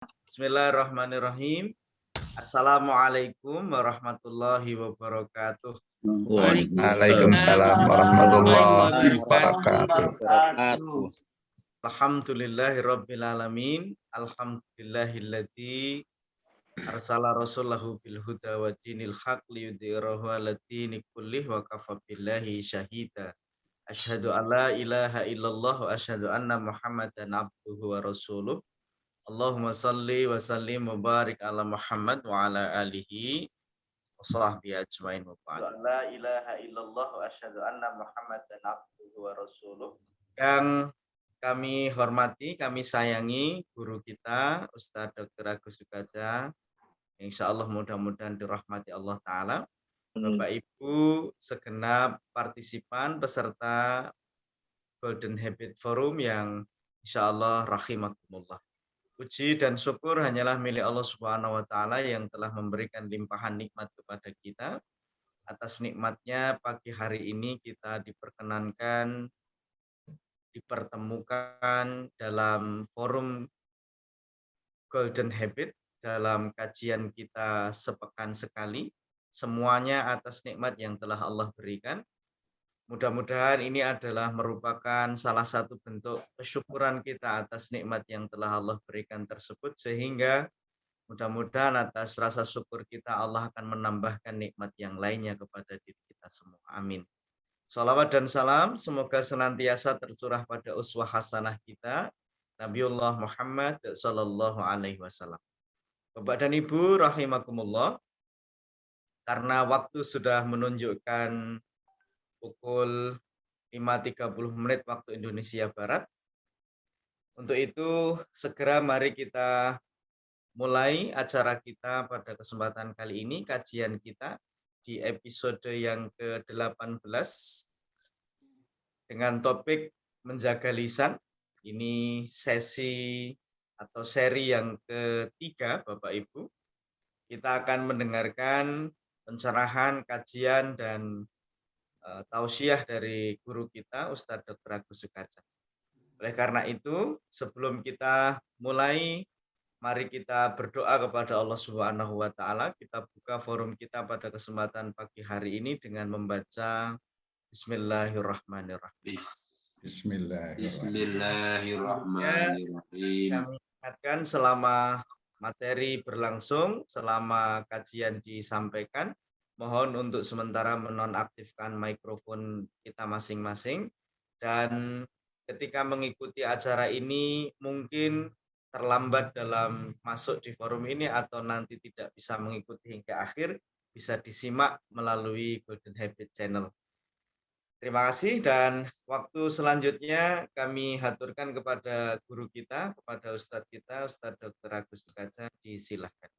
Bismillahirrahmanirrahim. Assalamualaikum warahmatullahi wabarakatuh. Waalaikumsalam warahmatullahi warahmatullahi wabarakatuh. wabarakatuh. Alhamdulillahirabbil alamin. Alhamdulillahilladzi arsala rasulahu bil huda wa dinil haq liyudhhirahu 'ala dini kullih wa kafa billahi syahida. Asyhadu an la ilaha illallah wa asyhadu anna Muhammadan abduhu wa rasuluh. Allahumma salli wa sallim wa barik ala Muhammad wa ala alihi wa sahbihi ajmain wa ba'd. La ilaha illallah wa asyhadu anna Muhammadan abduhu wa rasuluh. Yang kami hormati, kami sayangi guru kita Ustadz Dr. Agus Sukaja. Insya Allah mudah-mudahan dirahmati Allah Ta'ala. Bapak Ibu segenap partisipan peserta Golden Habit Forum yang insya Allah rahimakumullah. Puji dan syukur hanyalah milik Allah Subhanahu wa Ta'ala yang telah memberikan limpahan nikmat kepada kita. Atas nikmatnya pagi hari ini kita diperkenankan, dipertemukan dalam forum Golden Habit dalam kajian kita sepekan sekali. Semuanya atas nikmat yang telah Allah berikan. Mudah-mudahan ini adalah merupakan salah satu bentuk kesyukuran kita atas nikmat yang telah Allah berikan tersebut, sehingga mudah-mudahan atas rasa syukur kita Allah akan menambahkan nikmat yang lainnya kepada diri kita semua. Amin. Salawat dan salam semoga senantiasa tercurah pada uswah hasanah kita, Nabiullah Muhammad sallallahu alaihi wasallam. Bapak dan Ibu rahimakumullah, karena waktu sudah menunjukkan pukul 5.30 waktu Indonesia Barat. Untuk itu segera mari kita mulai acara kita pada kesempatan kali ini, kajian kita di episode yang ke-18 dengan topik menjaga lisan. Ini sesi atau seri yang ketiga Bapak Ibu. Kita akan mendengarkan pencerahan, kajian, dan tausiah dari guru kita Ustadz Dr. Agus Sukaja. Oleh karena itu, sebelum kita mulai, mari kita berdoa kepada Allah Subhanahu wa Ta'ala. Kita buka forum kita pada kesempatan pagi hari ini dengan membaca Bismillahirrahmanirrahim. Bismillahirrahmanirrahim. Kami ingatkan selama materi berlangsung, selama kajian disampaikan, mohon untuk sementara menonaktifkan mikrofon kita masing-masing, dan ketika mengikuti acara ini mungkin terlambat dalam masuk di forum ini atau nanti tidak bisa mengikuti hingga akhir, bisa disimak melalui Golden Habit Channel. Terima kasih, dan waktu selanjutnya kami haturkan kepada guru kita, kepada Ustadz kita, Ustadz Dr. Agus Sukaja, disilahkan.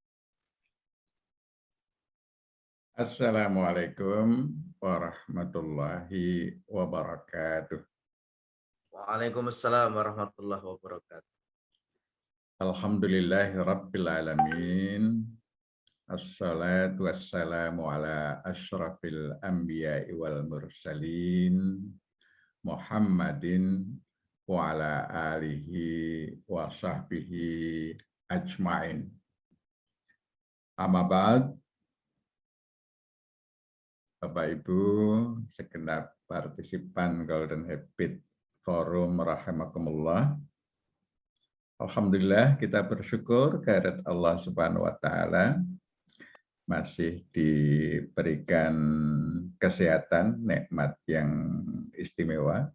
Assalamualaikum warahmatullahi wabarakatuh. Waalaikumsalam warahmatullahi wabarakatuh. Alhamdulillahi rabbil alamin. Assalatu wassalamu ala asyrafil anbiya'i wal mursalin Muhammadin wa ala alihi wa sahbihi ajma'in. Amma ba'd. Bapak Ibu, segenap partisipan Golden Habit Forum rahimakumullah. Alhamdulillah kita bersyukur kehadirat Allah Subhanahu wa Ta'ala masih diberikan kesehatan, nikmat yang istimewa,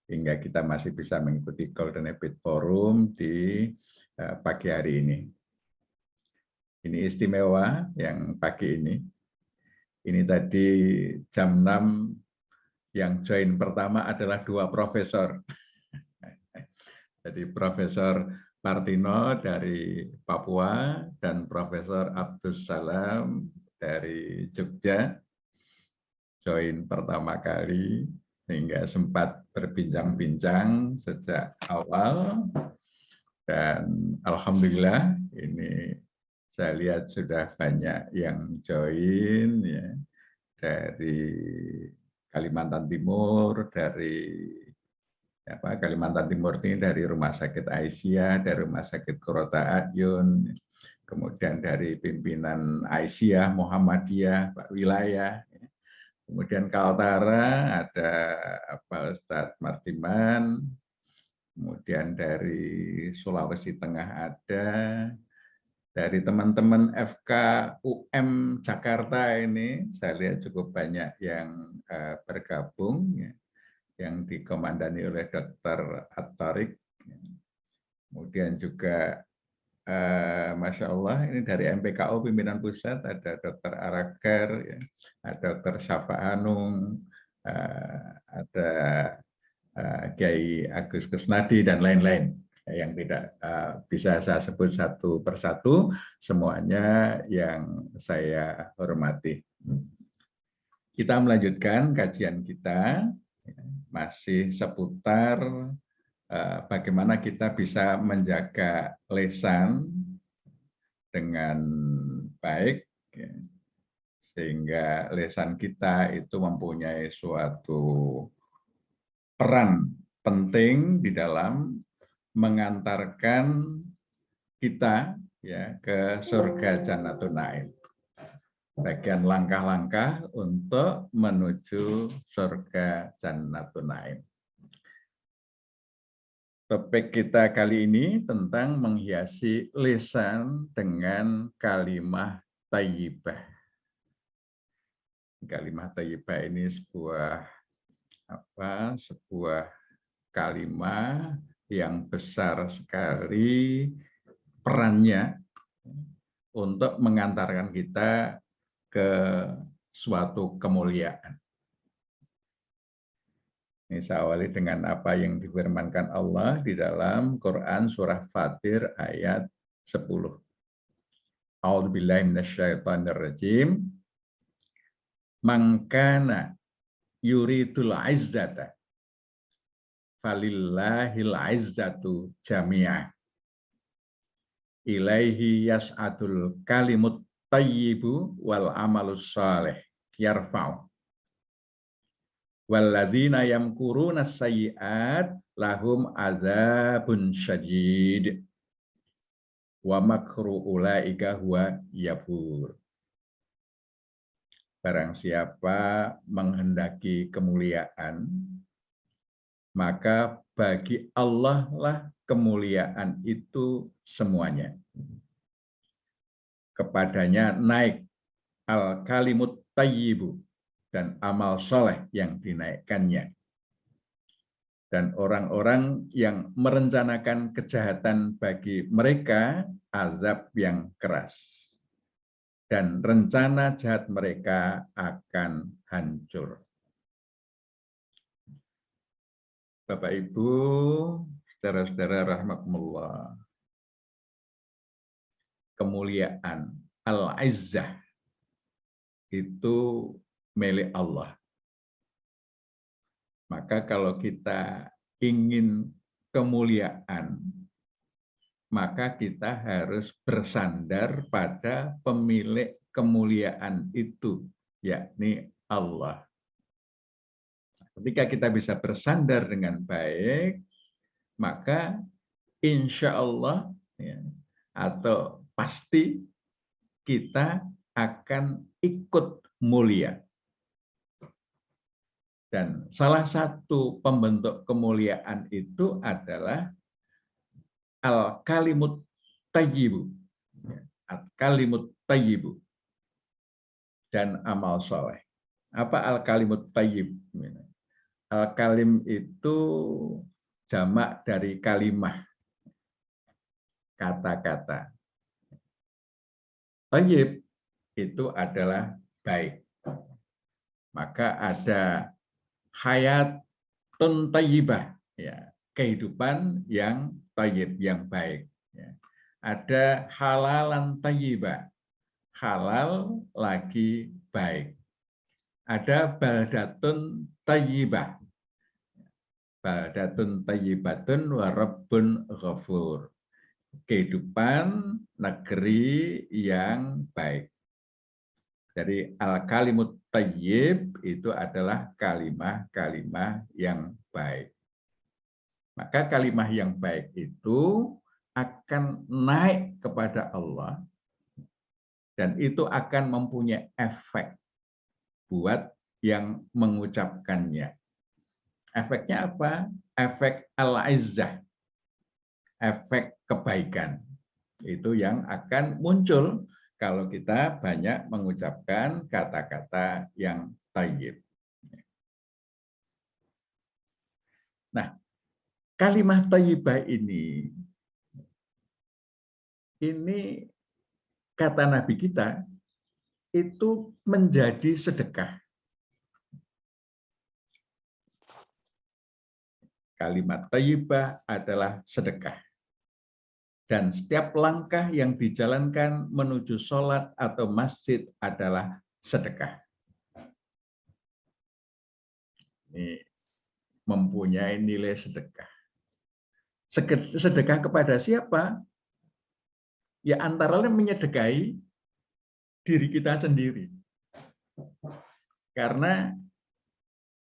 hingga kita masih bisa mengikuti Golden Habit Forum di pagi hari ini. Ini istimewa yang pagi ini. Ini tadi jam 6 yang join pertama adalah 2 profesor. Jadi Profesor Partino dari Papua dan Profesor Abdus Salam dari Jogja. Join pertama kali hingga sempat berbincang-bincang sejak awal. Dan alhamdulillah ini saya lihat sudah banyak yang join ya, dari Kalimantan Timur, dari Kalimantan Timur ini dari Rumah Sakit Aisyah, dari Rumah Sakit Qurrata A'yun, kemudian dari pimpinan Aisyah, Muhammadiyah, Pak Wilayah, kemudian Kaltara ada Ustadz Martiman, kemudian dari Sulawesi Tengah ada, dari teman-teman FK UM Jakarta ini saya lihat cukup banyak yang bergabung, yang dikomandani oleh Dr. At-Tariq. Kemudian juga Masya Allah ini dari MPKO pimpinan pusat ada Dr. Araker, ada Dr. Syafa Hanung, ada Kiai Agus Kusnadi dan lain-lain yang tidak bisa saya sebut satu persatu, semuanya yang saya hormati. Kita melanjutkan kajian kita masih seputar bagaimana kita bisa menjaga lisan dengan baik, sehingga lisan kita itu mempunyai suatu peran penting di dalam mengantarkan kita ke surga Jannatul Naim. Bagian langkah-langkah untuk menuju surga Jannatul Naim. Topik kita kali ini tentang menghiasi lisan dengan kalimah thayyibah. Kalimah thayyibah ini sebuah kalimah yang besar sekali perannya untuk mengantarkan kita ke suatu kemuliaan. Ini saya awali dengan apa yang difirmankan Allah di dalam Quran surah Fatir ayat 10. A'udzubillahi minasyaitonirrajim. Man kana yuridul izzata falillahil izzatu jami'ah. Ilaihi yas'atul kalimut thayyibu wal amalus shalih yarfa'u. Walladzina yamkuruna sayyi'at lahum adzabun syadid wa makru ulaika huwa yabur. Barang siapa menghendaki kemuliaan, maka bagi Allah lah kemuliaan itu semuanya. Kepadanya naik al-kalimut thayyibu dan amal soleh yang dinaikkannya. Dan orang-orang yang merencanakan kejahatan bagi mereka azab yang keras. Dan rencana jahat mereka akan hancur. Bapak Ibu, saudara-saudara rahimakumullah. Kemuliaan al-izzah itu milik Allah. Maka kalau kita ingin kemuliaan, maka kita harus bersandar pada pemilik kemuliaan itu, yakni Allah. Ketika kita bisa bersandar dengan baik, maka insya Allah atau pasti kita akan ikut mulia. Dan salah satu pembentuk kemuliaan itu adalah al-kalimut thayyibu. Al-kalimut thayyibu. Dan amal soleh. Apa al-kalimut thayyib? Al-kalim itu jamak dari kalimah. Kata-kata. Thayyib itu adalah baik. Maka ada hayatun thayyibah, kehidupan yang thayyib, yang baik. Ada halalan thayyibah, halal lagi baik. Ada baldatun thayyibah, baldatun thayyibatun wa rabbun ghafur, kehidupan negeri yang baik. Jadi al-kalimut thayyib itu adalah kalimah-kalimah yang baik. Maka kalimat yang baik itu akan naik kepada Allah dan itu akan mempunyai efek buat yang mengucapkannya. Efeknya apa? Efek al-izzah, efek kebaikan. Itu yang akan muncul kalau kita banyak mengucapkan kata-kata yang thayyib. Nah, kalimat thayyibah ini kata Nabi kita itu menjadi sedekah. Kalimat thayyibah adalah sedekah. Dan setiap langkah yang dijalankan menuju sholat atau masjid adalah sedekah. Ini mempunyai nilai sedekah. Sedekah kepada siapa? Ya antara lain menyedekahi diri kita sendiri. Karena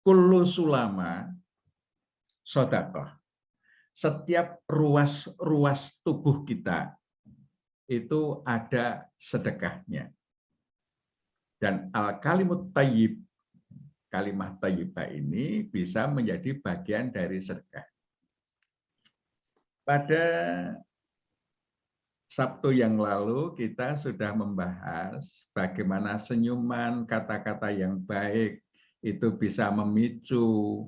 kullu sulama sedekah. Setiap ruas tubuh kita itu ada sedekahnya. Dan al-kalimut thayyib, kalimat thayyibah ini bisa menjadi bagian dari sedekah. Pada Sabtu yang lalu kita sudah membahas bagaimana senyuman, kata-kata yang baik itu bisa memicu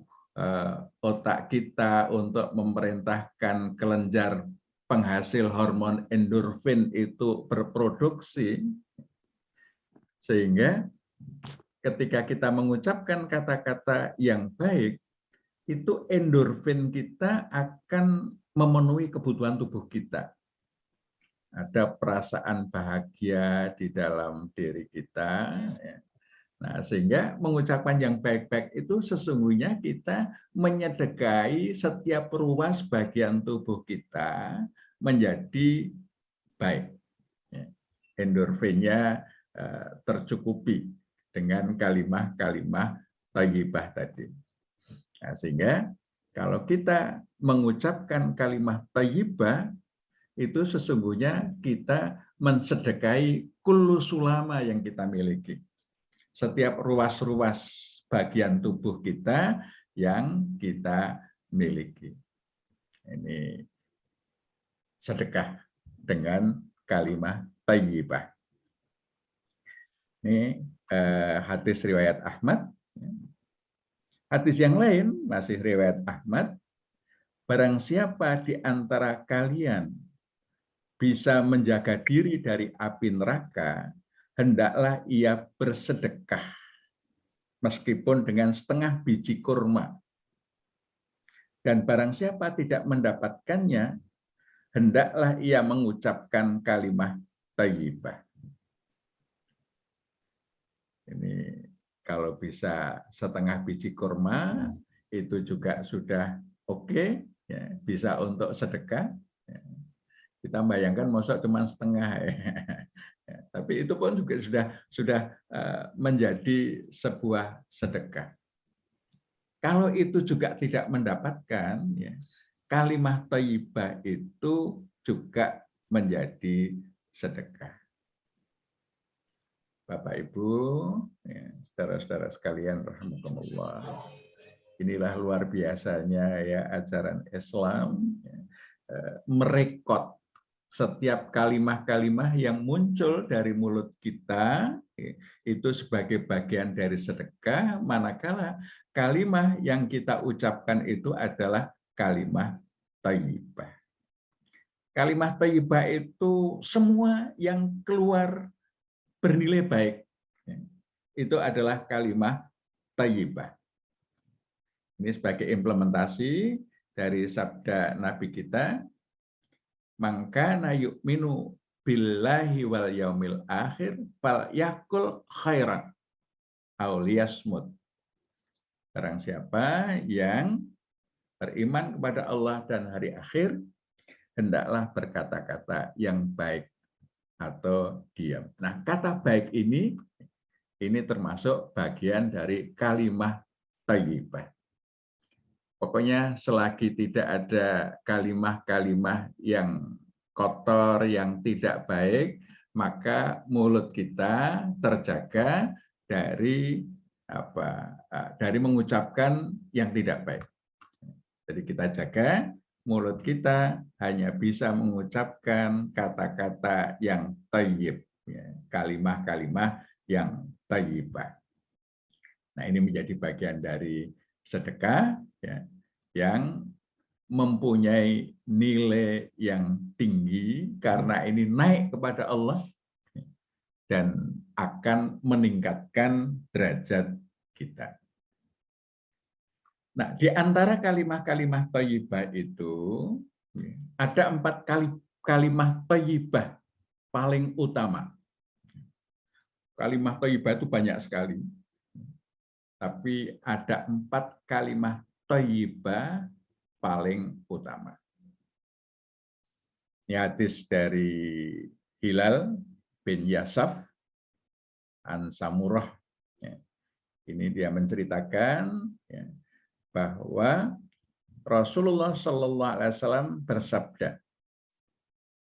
otak kita untuk memerintahkan kelenjar penghasil hormon endorfin itu berproduksi, sehingga ketika kita mengucapkan kata-kata yang baik, itu endorfin kita akan memenuhi kebutuhan tubuh kita. Ada perasaan bahagia di dalam diri kita. Nah, sehingga mengucapkan yang baik-baik itu sesungguhnya kita menyedekahi setiap ruas bagian tubuh kita menjadi baik. Endorfinnya tercukupi dengan kalimat-kalimat thayyibah tadi. Nah, sehingga kalau kita mengucapkan kalimat thayyibah, itu sesungguhnya kita mensedekahi kullu sulama yang kita miliki. Setiap ruas-ruas bagian tubuh kita yang kita miliki. Ini sedekah dengan kalimat thayyibah. Ini hadis riwayat Ahmad. Hadis yang lain masih riwayat Ahmad. Barang siapa di antara kalian bisa menjaga diri dari api neraka, hendaklah ia bersedekah meskipun dengan setengah biji kurma. Dan barang siapa tidak mendapatkannya, hendaklah ia mengucapkan kalimat thayyibah. Ini kalau bisa setengah biji kurma, itu juga sudah oke, ya, bisa untuk sedekah. Ya. Kita bayangkan masa cuma setengah, ya. Tapi itu pun juga sudah menjadi sebuah sedekah. Kalau itu juga tidak mendapatkan, ya, kalimat thayyibah itu juga menjadi sedekah. Bapak Ibu, ya, saudara-saudara sekalian rahimakumullah. Inilah luar biasanya ya ajaran Islam, ya, merekod setiap kalimat-kalimat yang muncul dari mulut kita itu sebagai bagian dari sedekah, manakala kalimat yang kita ucapkan itu adalah kalimat thayyibah. Kalimat thayyibah itu semua yang keluar bernilai baik. Itu adalah kalimat thayyibah. Ini sebagai implementasi dari sabda Nabi kita, man kana yu'minu billahi wal yaumil akhir fal yakul khairan aw liyasmut. Barang siapa yang beriman kepada Allah dan hari akhir, hendaklah berkata-kata yang baik atau diam. Nah, kata baik ini termasuk bagian dari kalimat thayyibah. Pokoknya selagi tidak ada kalimah-kalimah yang kotor, yang tidak baik, maka mulut kita terjaga dari dari mengucapkan yang tidak baik. Jadi kita jaga mulut kita hanya bisa mengucapkan kata-kata yang thayyib, kalimah-kalimah yang thayyibah. Nah, ini menjadi bagian dari sedekah yang mempunyai nilai yang tinggi karena ini naik kepada Allah dan akan meningkatkan derajat kita. Nah, di antara kalimah-kalimah thayyibah itu ada 4 kalimah thayyibah paling utama. Kalimah thayyibah itu banyak sekali. Tapi ada 4 kalimah thayyibah paling utama. Ini hadis dari Hilal bin Yasaf an Samurah. Ini dia menceritakan bahwa Rasulullah Shallallahu Alaihi Wasallam bersabda,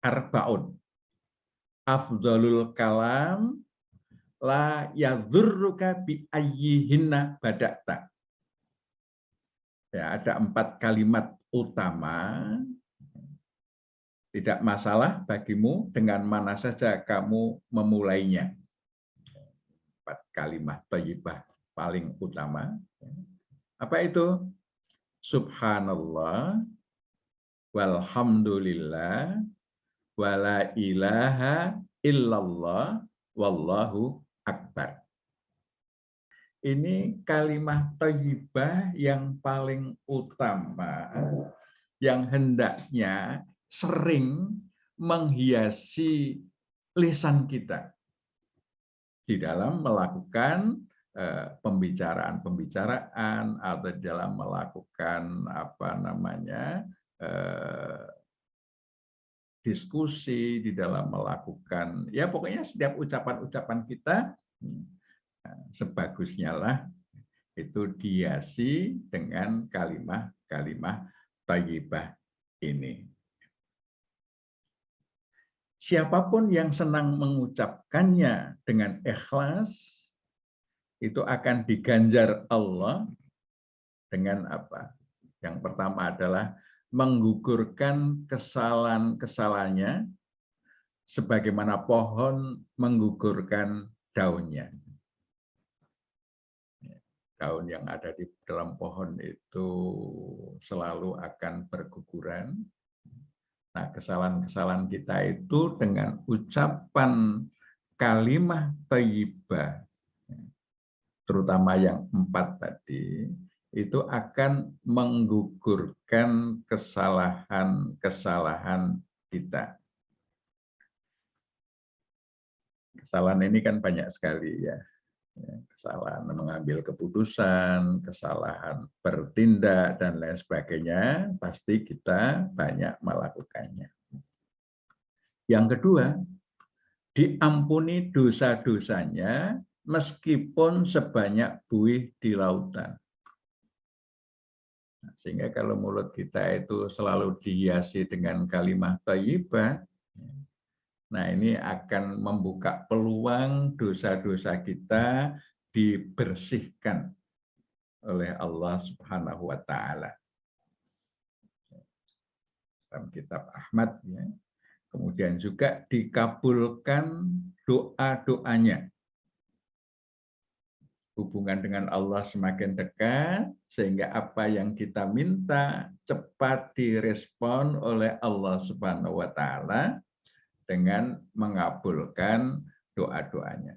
"Arbaun afdhalul kalam la yadhurruka bi ayyihinna bada'ta." Ya, ada 4 kalimat utama, tidak masalah bagimu dengan mana saja kamu memulainya. 4 kalimat thayyibah paling utama. Apa itu? Subhanallah, walhamdulillah, wala ilaha illallah, wallahu akbar. Ini kalimat thayyibah yang paling utama, yang hendaknya sering menghiasi lisan kita di dalam melakukan pembicaraan atau dalam melakukan diskusi, di dalam melakukan pokoknya setiap ucapan-ucapan kita sebagusnya lah itu dihiasi dengan kalimah-kalimah thayyibah ini. Siapapun yang senang mengucapkannya dengan ikhlas itu akan diganjar Allah dengan apa? Yang pertama adalah menggugurkan kesalahan-kesalahannya sebagaimana pohon menggugurkan daunnya. Daun yang ada di dalam pohon itu selalu akan berguguran. Nah, kesalahan-kesalahan kita itu dengan ucapan kalimah thayyibah, terutama yang 4 tadi, itu akan menggugurkan kesalahan-kesalahan kita. Kesalahan ini kan banyak sekali ya. Kesalahan mengambil keputusan, kesalahan bertindak, dan lain sebagainya, pasti kita banyak melakukannya. Yang kedua, diampuni dosa-dosanya meskipun sebanyak buih di lautan. Sehingga kalau mulut kita itu selalu dihiasi dengan kalimah thayyibah, nah ini akan membuka peluang dosa-dosa kita dibersihkan oleh Allah Subhanahu wa Ta'ala. Dalam kitab Ahmad, kemudian juga dikabulkan doa-doanya. Hubungan dengan Allah semakin dekat, sehingga apa yang kita minta cepat direspon oleh Allah Subhanahu wa Ta'ala dengan mengabulkan doa-doanya.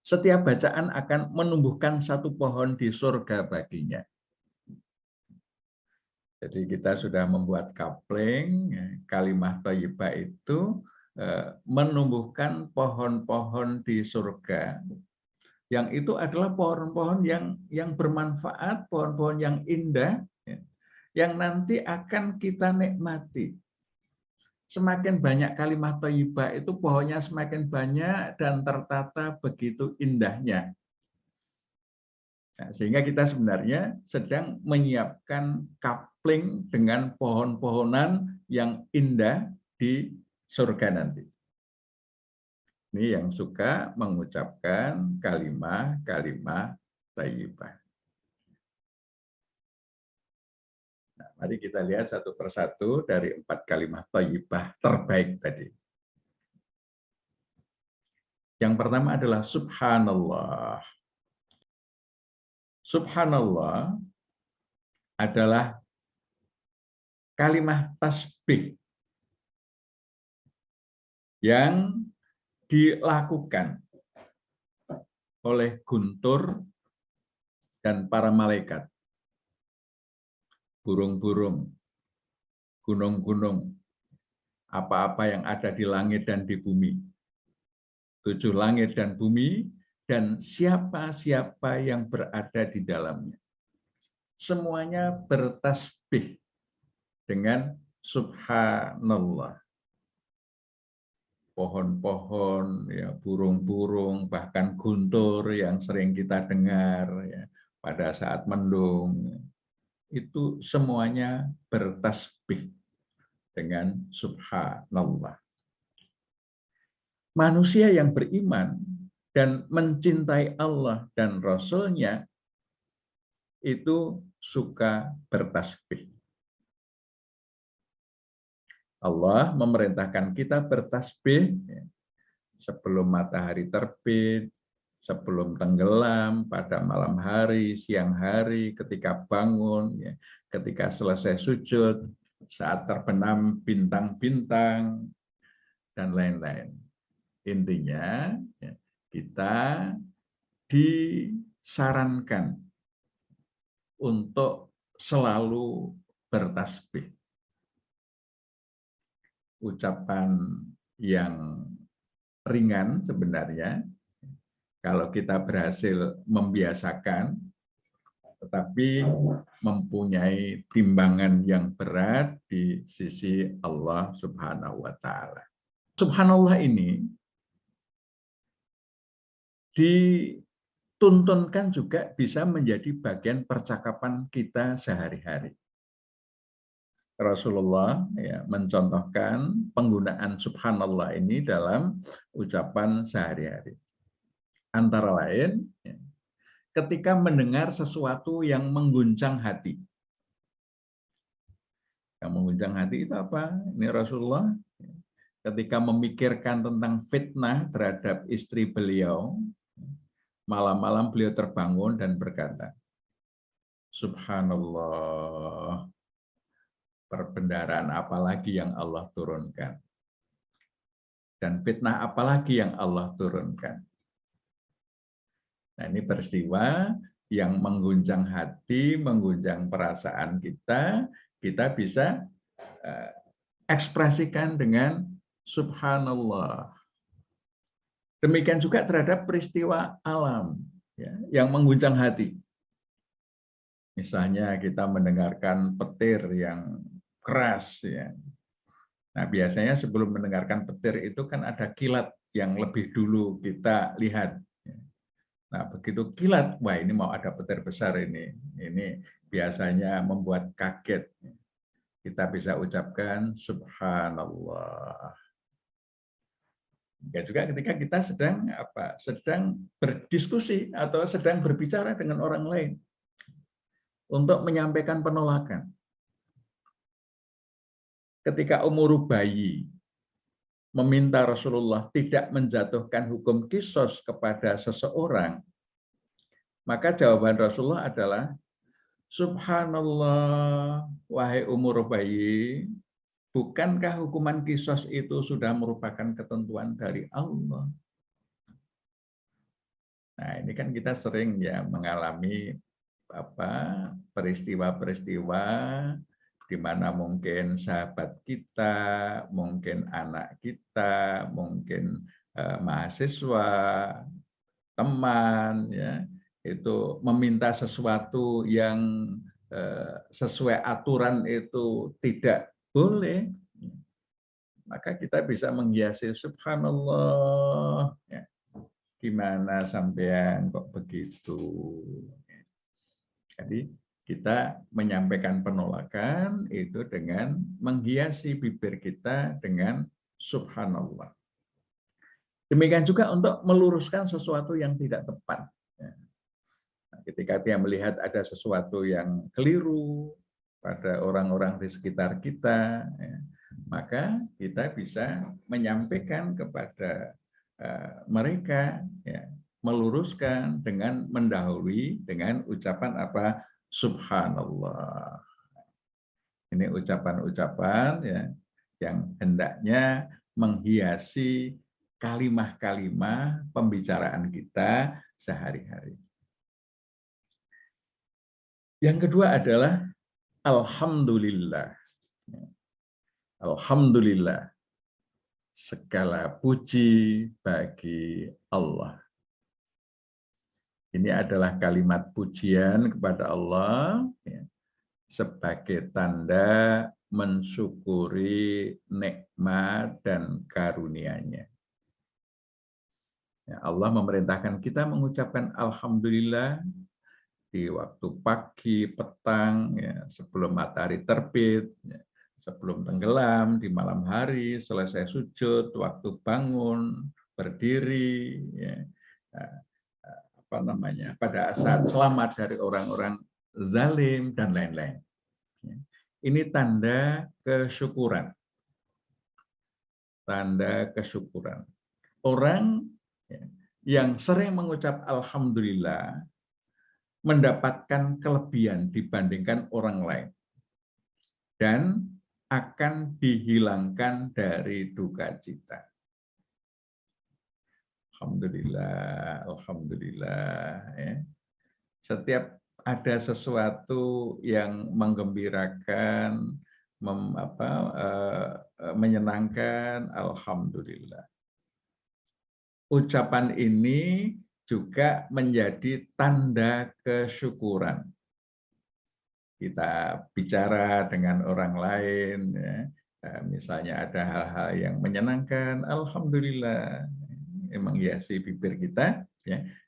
Setiap bacaan akan menumbuhkan satu pohon di surga baginya. Jadi kita sudah membuat coupling, kalimah thayyibah itu menumbuhkan pohon-pohon di surga. Yang itu adalah pohon-pohon yang bermanfaat, pohon-pohon yang indah, yang nanti akan kita nikmati. Semakin banyak kalimat thayyibah itu pohonnya semakin banyak dan tertata begitu indahnya. Nah, sehingga kita sebenarnya sedang menyiapkan coupling dengan pohon-pohonan yang indah di surga nanti. Ini yang suka mengucapkan kalimat-kalimat thayyibah. Nah, mari kita lihat satu persatu dari 4 kalimat thayyibah terbaik tadi. Yang pertama adalah subhanallah. Subhanallah adalah kalimat tasbih yang dilakukan oleh guntur dan para malaikat, burung-burung, gunung-gunung, apa-apa yang ada di langit dan di bumi, 7 langit dan bumi, dan siapa-siapa yang berada di dalamnya. Semuanya bertasbih dengan subhanallah. Pohon-pohon, ya, burung-burung, bahkan guntur yang sering kita dengar ya, pada saat mendung, itu semuanya bertasbih dengan subhanallah. Manusia yang beriman dan mencintai Allah dan Rasul-Nya itu suka bertasbih. Allah memerintahkan kita bertasbih sebelum matahari terbit, sebelum tenggelam, pada malam hari, siang hari, ketika bangun, ketika selesai sujud, saat terbenam bintang-bintang, dan lain-lain. Intinya, kita disarankan untuk selalu bertasbih. Ucapan yang ringan sebenarnya, kalau kita berhasil membiasakan, tetapi mempunyai timbangan yang berat di sisi Allah Subhanahu wa Ta'ala. Subhanallah ini dituntunkan juga bisa menjadi bagian percakapan kita sehari-hari. Rasulullah ya, mencontohkan penggunaan subhanallah ini dalam ucapan sehari-hari. Antara lain, ya, ketika mendengar sesuatu yang mengguncang hati. Yang mengguncang hati itu apa? Ini Rasulullah ketika memikirkan tentang fitnah terhadap istri beliau, malam-malam beliau terbangun dan berkata, Subhanallah, perbendaharaan apalagi yang Allah turunkan. Dan fitnah apalagi yang Allah turunkan. Nah, ini peristiwa yang mengguncang hati, mengguncang perasaan kita, kita bisa ekspresikan dengan subhanallah. Demikian juga terhadap peristiwa alam ya, yang mengguncang hati. Misalnya kita mendengarkan petir yang keras ya. Nah, biasanya sebelum mendengarkan petir itu kan ada kilat yang lebih dulu kita lihat. Nah, begitu kilat, wah ini mau ada petir besar ini. Ini biasanya membuat kaget. Kita bisa ucapkan subhanallah. Ya juga ketika kita sedang berdiskusi atau sedang berbicara dengan orang lain untuk menyampaikan penolakan. Ketika Umur bayi meminta Rasulullah tidak menjatuhkan hukum qisas kepada seseorang, maka jawaban Rasulullah adalah, Subhanallah, wahai Umur bayi, bukankah hukuman qisas itu sudah merupakan ketentuan dari Allah? Nah, ini kan kita sering ya mengalami peristiwa-peristiwa di mana mungkin sahabat kita, mungkin anak kita, mungkin mahasiswa, teman, ya, itu meminta sesuatu yang sesuai aturan itu tidak boleh, maka kita bisa menghiasi subhanallah. Ya. Gimana sampean kok begitu? Jadi kita menyampaikan penolakan itu dengan menghiasi bibir kita dengan subhanallah. Demikian juga untuk meluruskan sesuatu yang tidak tepat. Ketika dia melihat ada sesuatu yang keliru pada orang-orang di sekitar kita, maka kita bisa menyampaikan kepada mereka, meluruskan dengan mendahului dengan ucapan apa? Subhanallah. Ini ucapan-ucapan yang hendaknya menghiasi kalimah-kalimah pembicaraan kita sehari-hari. Yang kedua adalah alhamdulillah. Alhamdulillah. Segala puji bagi Allah. Ini adalah kalimat pujian kepada Allah sebagai tanda mensyukuri nikmat dan karunia-Nya. Allah memerintahkan kita mengucapkan alhamdulillah di waktu pagi, petang, sebelum matahari terbit, sebelum tenggelam, di malam hari, selesai sujud, waktu bangun, berdiri, pada saat selamat dari orang-orang zalim dan lain-lain. Ini tanda kesyukuran. Tanda kesyukuran. Orang yang sering mengucap alhamdulillah mendapatkan kelebihan dibandingkan orang lain dan akan dihilangkan dari duka cita. Alhamdulillah, alhamdulillah. Setiap ada sesuatu yang menggembirakan, menyenangkan, alhamdulillah. Ucapan ini juga menjadi tanda kesyukuran. Kita bicara dengan orang lain, misalnya ada hal-hal yang menyenangkan, alhamdulillah, menghiasi bibir kita,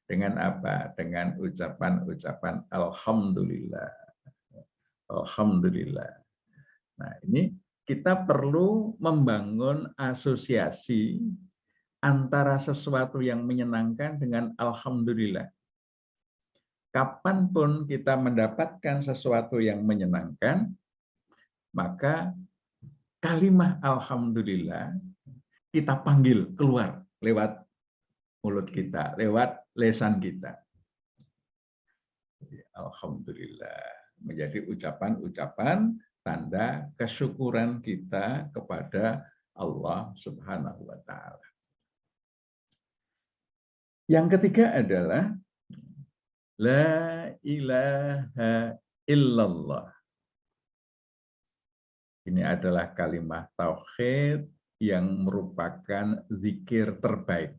dengan apa? Dengan ucapan-ucapan alhamdulillah, alhamdulillah. Nah, ini kita perlu membangun asosiasi antara sesuatu yang menyenangkan dengan alhamdulillah. Kapanpun kita mendapatkan sesuatu yang menyenangkan, maka kalimah alhamdulillah kita panggil keluar lewat mulut kita, lewat lisan kita. Alhamdulillah menjadi ucapan-ucapan tanda kesyukuran kita kepada Allah Subhanahu wa Ta'ala. Yang ketiga adalah la ilaha illallah. Ini adalah kalimat tauhid yang merupakan zikir terbaik.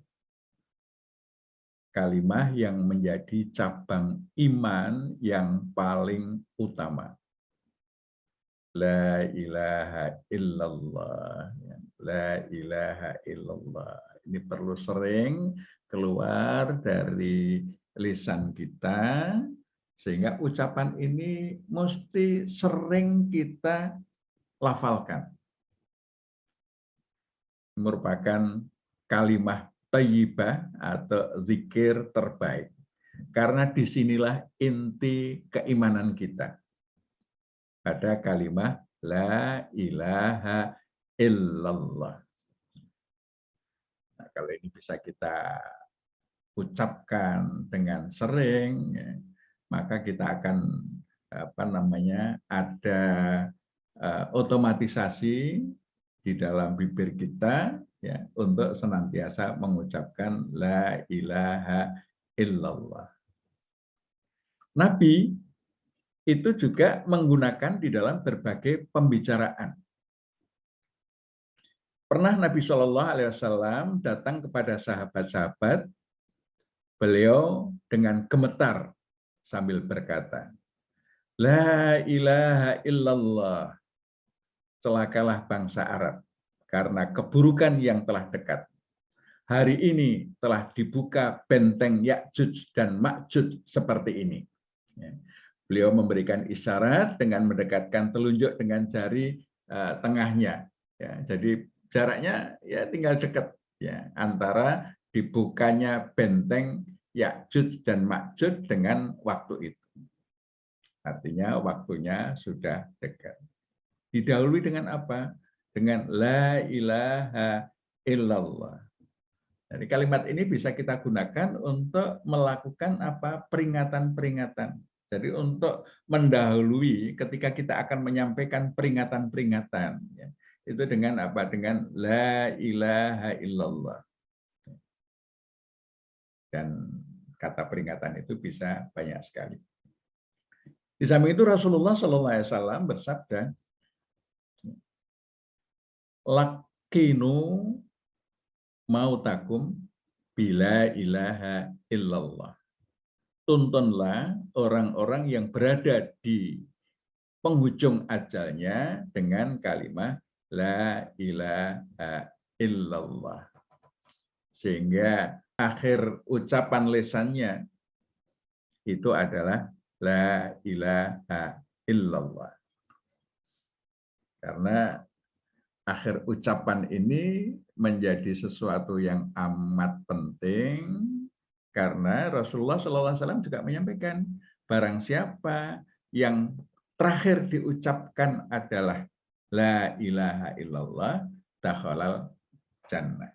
Kalimat yang menjadi cabang iman yang paling utama. La ilaha illallah. La ilaha illallah. Ini perlu sering keluar dari lisan kita, sehingga ucapan ini mesti sering kita lafalkan. Merupakan kalimat thayyibah atau zikir terbaik. Karena disinilah inti keimanan kita. Pada kalimat la ilaha illallah. Nah, kalau ini bisa kita ucapkan dengan sering, maka kita akan ada otomatisasi di dalam bibir kita untuk senantiasa mengucapkan la ilaha illallah. Nabi itu juga menggunakan di dalam berbagai pembicaraan. Pernah Nabi SAW datang kepada sahabat-sahabat, beliau dengan gemetar sambil berkata, la ilaha illallah, celakalah bangsa Arab karena keburukan yang telah dekat. Hari ini telah dibuka benteng Ya'juj dan Ma'juj seperti ini. Beliau memberikan isyarat dengan mendekatkan telunjuk dengan jari tengahnya. Ya, jadi jaraknya ya tinggal dekat ya antara dibukanya benteng Ya'juj dan Ma'juj dengan waktu itu. Artinya waktunya sudah dekat. Didahului dengan apa? Dengan la ilaha illallah. Jadi kalimat ini bisa kita gunakan untuk melakukan apa? Peringatan-peringatan. Jadi untuk mendahului ketika kita akan menyampaikan peringatan-peringatan. Ya. Itu dengan apa? Dengan la ilaha illallah. Dan kata peringatan itu bisa banyak sekali. Di samping itu Rasulullah SAW bersabda, lakinu mautakum bila ilaha illallah. Tuntunlah orang-orang yang berada di penghujung ajalnya dengan kalimat la ilaha illallah. Sehingga akhir ucapan lisannya itu adalah la ilaha illallah. Karena akhir ucapan ini menjadi sesuatu yang amat penting karena Rasulullah SAW juga menyampaikan barang siapa yang terakhir diucapkan adalah la ilaha illallah dakhalal jannah.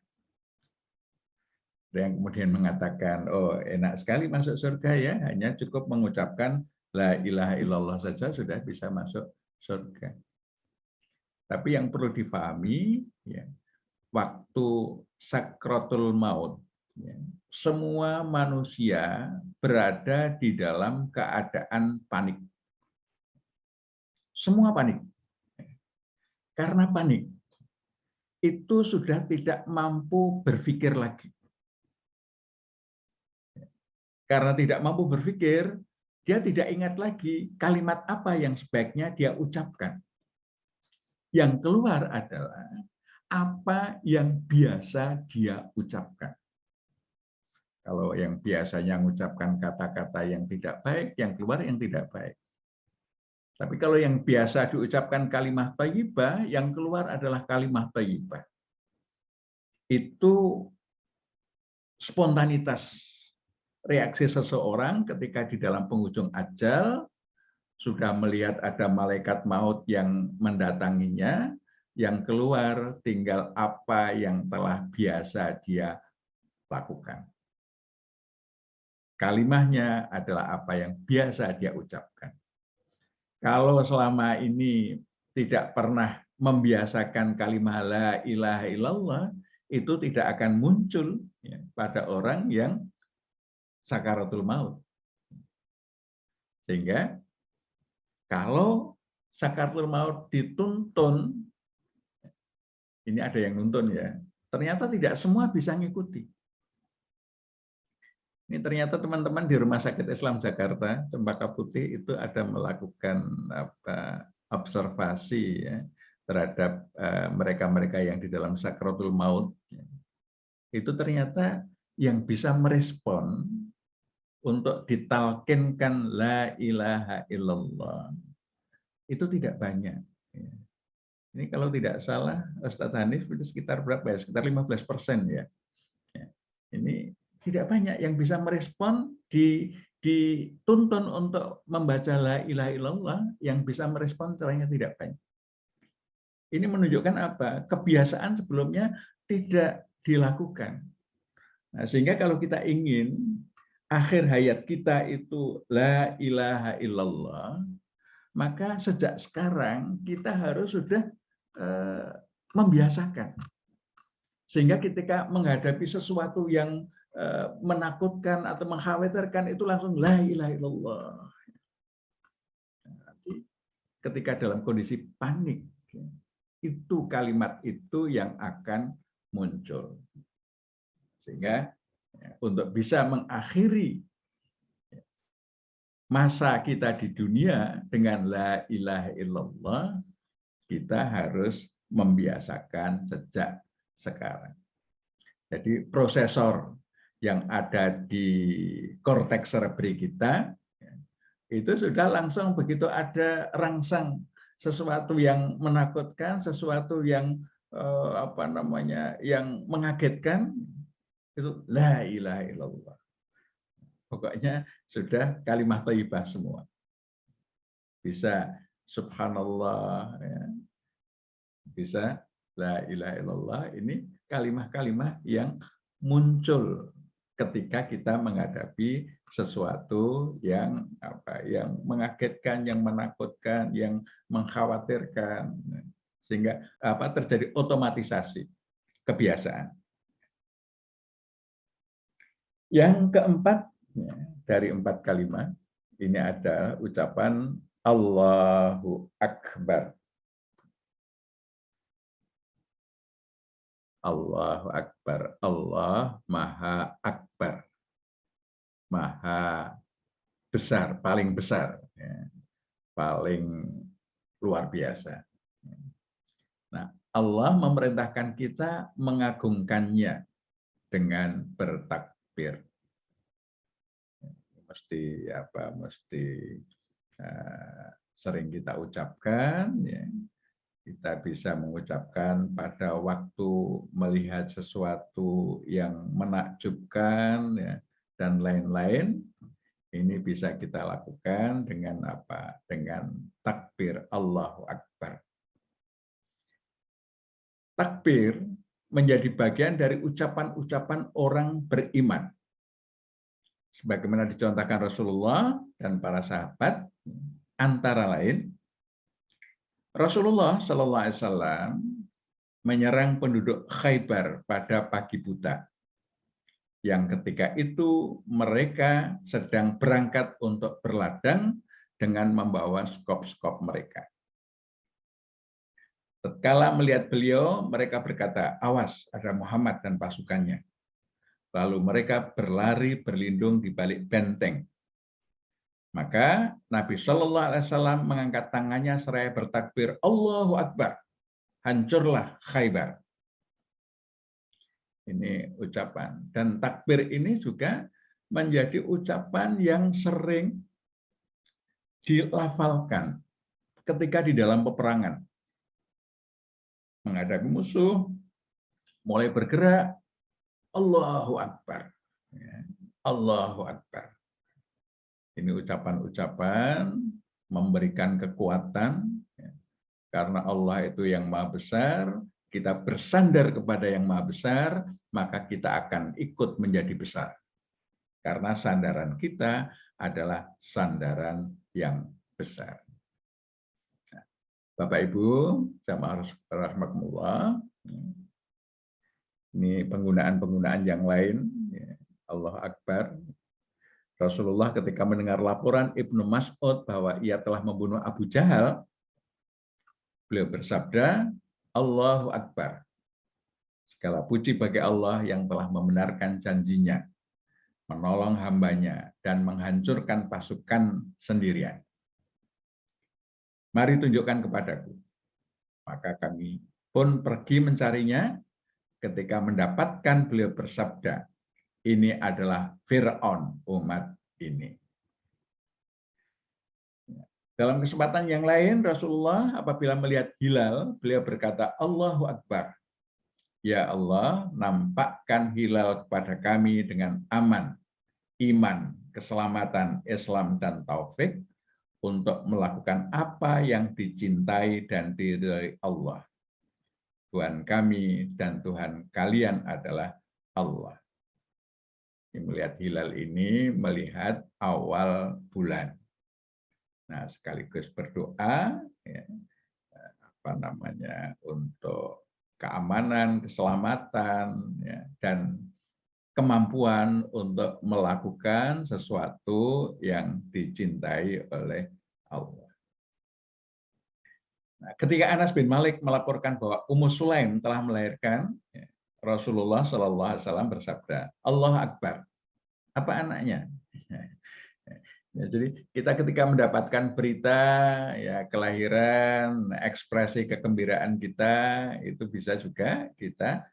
Ada yang kemudian mengatakan, oh enak sekali masuk surga ya, hanya cukup mengucapkan la ilaha illallah saja sudah bisa masuk surga. Tapi yang perlu difahami, ya, waktu sakratul maut, ya, semua manusia berada di dalam keadaan panik. Semua panik. Karena panik, itu sudah tidak mampu berpikir lagi. Karena tidak mampu berpikir, dia tidak ingat lagi kalimat apa yang sebaiknya dia ucapkan. Yang keluar adalah apa yang biasa dia ucapkan. Kalau yang biasanya mengucapkan kata-kata yang tidak baik, yang keluar yang tidak baik. Tapi kalau yang biasa diucapkan kalimat thayyibah, yang keluar adalah kalimat thayyibah. Itu spontanitas reaksi seseorang ketika di dalam penghujung ajal, sudah melihat ada malaikat maut yang mendatanginya, yang keluar tinggal apa yang telah biasa dia lakukan. Kalimahnya adalah apa yang biasa dia ucapkan. Kalau selama ini tidak pernah membiasakan kalimat la ilaha illallah, itu tidak akan muncul ya, pada orang yang sakaratul maut. Sehingga kalau sakaratul maut dituntun, ini ada yang nuntun ya, ternyata tidak semua bisa ngikuti. Ini ternyata teman-teman di Rumah Sakit Islam Jakarta, Cempaka Putih itu ada melakukan observasi ya, terhadap mereka-mereka yang di dalam sakaratul maut. Ya. Itu ternyata yang bisa merespon untuk ditalkinkan la ilaha illallah itu tidak banyak. Ini kalau tidak salah Ustadz Hanif itu sekitar berapa ya? Sekitar 15% ya. Ini tidak banyak yang bisa merespon dituntun untuk membaca la ilaha illallah, yang bisa merespon caranya tidak banyak. Ini menunjukkan apa? Kebiasaan sebelumnya tidak dilakukan. Nah, sehingga kalau kita ingin akhir hayat kita itu la ilaha illallah, maka sejak sekarang kita harus sudah membiasakan. Sehingga ketika menghadapi sesuatu yang menakutkan atau mengkhawatirkan itu langsung la ilaha illallah. Nanti ketika dalam kondisi panik, itu kalimat itu yang akan muncul. Sehingga untuk bisa mengakhiri masa kita di dunia dengan la ilaha illallah, kita harus membiasakan sejak sekarang. Jadi prosesor yang ada di korteks cerebri kita itu sudah langsung begitu ada rangsang sesuatu yang menakutkan, sesuatu yang yang mengagetkan, itu la ilaha illallah. Pokoknya sudah kalimat thayyibah semua. Bisa subhanallah, ya. Bisa la ilaha illallah. Ini kalimat-kalimat yang muncul ketika kita menghadapi sesuatu yang yang mengagetkan, yang menakutkan, yang mengkhawatirkan, sehingga terjadi otomatisasi kebiasaan. Yang keempat, dari 4 kalimat ini ada ucapan Allahu Akbar. Allahu Akbar. Allah Maha Akbar. Maha besar, paling besar, ya. Paling luar biasa. Nah, Allah memerintahkan kita mengagungkannya dengan bertakbir. Mesti sering kita ucapkan, ya. Kita bisa mengucapkan pada waktu melihat sesuatu yang menakjubkan, ya, dan lain-lain. Ini bisa kita lakukan dengan apa? Dengan takbir Allahu Akbar. Takbir menjadi bagian dari ucapan-ucapan orang beriman. Sebagaimana dicontohkan Rasulullah dan para sahabat, antara lain, Rasulullah SAW menyerang penduduk Khaybar pada pagi buta, yang ketika itu mereka sedang berangkat untuk berladang dengan membawa skop-skop mereka. Tatkala melihat beliau, mereka berkata, "Awas, ada Muhammad dan pasukannya." Lalu mereka berlari berlindung di balik benteng. Maka Nabi Shallallahu Alaihi Wasallam mengangkat tangannya seraya bertakbir, Allahu Akbar, hancurlah Khaybar. Ini ucapan. Dan takbir ini juga menjadi ucapan yang sering dilafalkan ketika di dalam peperangan. Menghadapi musuh, mulai bergerak, Allahu Akbar. Allahu Akbar. Ini ucapan-ucapan memberikan kekuatan, karena Allah itu yang maha besar, kita bersandar kepada yang maha besar, maka kita akan ikut menjadi besar. Karena sandaran kita adalah sandaran yang besar. Bapak Ibu, jamaah rahimakumullah, ini penggunaan-penggunaan yang lain, Allah Akbar. Rasulullah ketika mendengar laporan Ibnu Mas'ud bahwa ia telah membunuh Abu Jahal, beliau bersabda, Allahu Akbar. Segala puji bagi Allah yang telah membenarkan janjinya, menolong hambanya, dan menghancurkan pasukan sendirian. Mari tunjukkan kepadaku. Maka kami pun pergi mencarinya. Ketika mendapatkan, beliau bersabda, ini adalah Fir'aun umat ini. Dalam kesempatan yang lain, Rasulullah apabila melihat hilal, beliau berkata, Allahu Akbar. Ya Allah, nampakkan hilal kepada kami dengan aman, iman, keselamatan, Islam, dan taufik untuk melakukan apa yang dicintai dan diridhai Allah. Tuhan kami dan Tuhan kalian adalah Allah. Melihat hilal ini melihat awal bulan. Nah, sekaligus berdoa, ya, untuk keamanan, keselamatan, ya, dan kemampuan untuk melakukan sesuatu yang dicintai oleh Allah. Nah, ketika Anas bin Malik melaporkan bahwa Ummu Sulaim telah melahirkan, ya, Rasulullah SAW bersabda, Allah Akbar. Apa anaknya? Ya, jadi kita ketika mendapatkan berita, ya, kelahiran, ekspresi kegembiraan kita, itu bisa juga kita